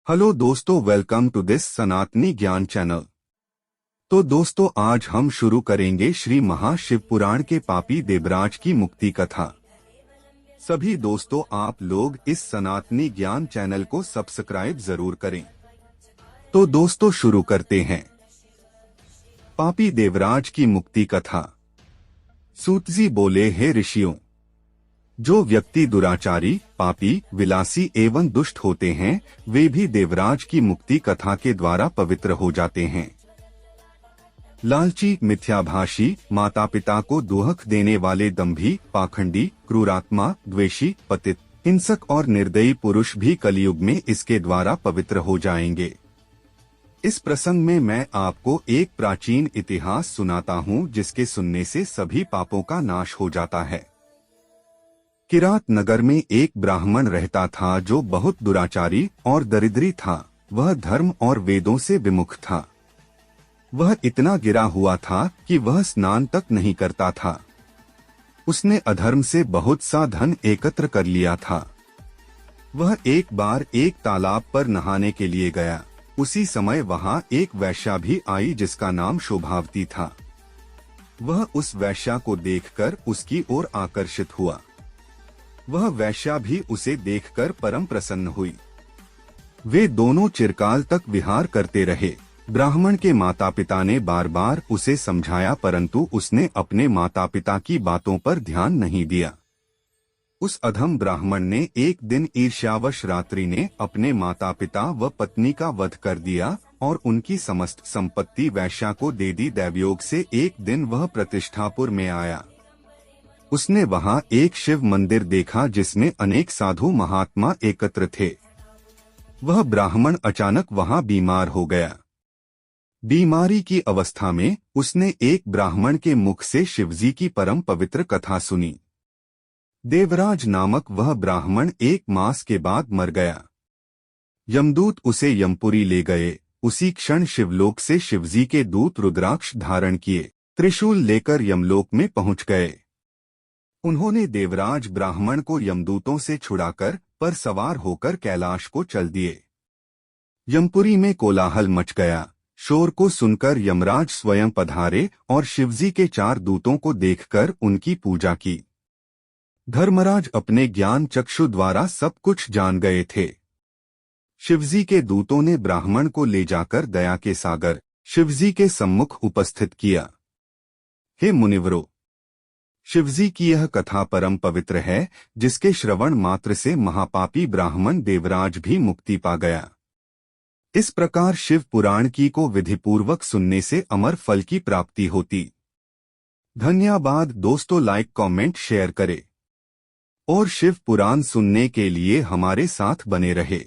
Hello दोस्तों, welcome to this सनातनी ज्ञान चैनल। तो दोस्तों, आज हम शुरू करेंगे श्री महाशिव पुराण के पापी देवराज की मुक्ति कथा। सभी दोस्तों, आप लोग इस सनातनी ज्ञान चैनल को सब्सक्राइब जरूर करें। तो दोस्तों, शुरू करते हैं पापी देवराज की मुक्ति कथा। सूतजी बोले, हे ऋषियों, जो व्यक्ति दुराचारी, पापी, विलासी एवं दुष्ट होते हैं, वे भी देवराज की मुक्ति कथा के द्वारा पवित्र हो जाते हैं। लालची, मिथ्याभाषी, माता पिता को दुहक देने वाले दंभी, पाखंडी, क्रूरात्मा, द्वेषी, पतित, हिंसक और निर्दयी पुरुष भी कलयुग में इसके द्वारा पवित्र हो जाएंगे। इस प्रसंग में मैं आपको एक प्राचीन इतिहास सुनाता हूँ, जिसके सुनने से सभी पापों का नाश हो जाता है। किरात नगर में एक ब्राह्मण रहता था जो बहुत दुराचारी और दरिद्री था। वह धर्म और वेदों से विमुख था। वह इतना गिरा हुआ था कि वह स्नान तक नहीं करता था। उसने अधर्म से बहुत सा धन एकत्र कर लिया था। वह एक बार एक तालाब पर नहाने के लिए गया। उसी समय वहां एक वैश्या भी आई जिसका नाम शोभावती था। वह उस वैश्या को देखकर उसकी ओर आकर्षित हुआ। वह वैश्या भी उसे देखकर परम प्रसन्न हुई। वे दोनों चिरकाल तक विहार करते रहे। ब्राह्मण के माता पिता ने बार बार उसे समझाया, परंतु उसने अपने माता पिता की बातों पर ध्यान नहीं दिया। उस अधम ब्राह्मण ने एक दिन ईर्ष्यावश रात्रि ने अपने माता पिता व पत्नी का वध कर दिया और उनकी समस्त संपत्ति वैश्या को दे दी। दैवयोग से एक दिन वह प्रतिष्ठापुर में आया। उसने वहां एक शिव मंदिर देखा जिसमें अनेक साधु महात्मा एकत्र थे। वह ब्राह्मण अचानक वहां बीमार हो गया। बीमारी की अवस्था में उसने एक ब्राह्मण के मुख से शिवजी की परम पवित्र कथा सुनी। देवराज नामक वह ब्राह्मण 1 मास के बाद मर गया। यमदूत उसे यमपुरी ले गए। उसी क्षण शिवलोक से शिवजी के दूत रुद्राक्ष धारण किए त्रिशूल लेकर यमलोक में पहुंच गए। उन्होंने देवराज ब्राह्मण को यमदूतों से छुड़ाकर पर सवार होकर कैलाश को चल दिए। यमपुरी में कोलाहल मच गया। शोर को सुनकर यमराज स्वयं पधारे और शिवजी के 4 दूतों को देखकर उनकी पूजा की। धर्मराज अपने ज्ञान चक्षु द्वारा सब कुछ जान गए थे। शिवजी के दूतों ने ब्राह्मण को ले जाकर दया के सागर शिवजी के सम्मुख उपस्थित किया। हे मुनिवरों, शिवजी की यह कथा परम पवित्र है, जिसके श्रवण मात्र से महापापी ब्राह्मण देवराज भी मुक्ति पा गया। इस प्रकार शिव पुराण की को विधिपूर्वक सुनने से अमर फल की प्राप्ति होती। धन्यवाद दोस्तों, लाइक कमेंट शेयर करें और शिव पुराण सुनने के लिए हमारे साथ बने रहे।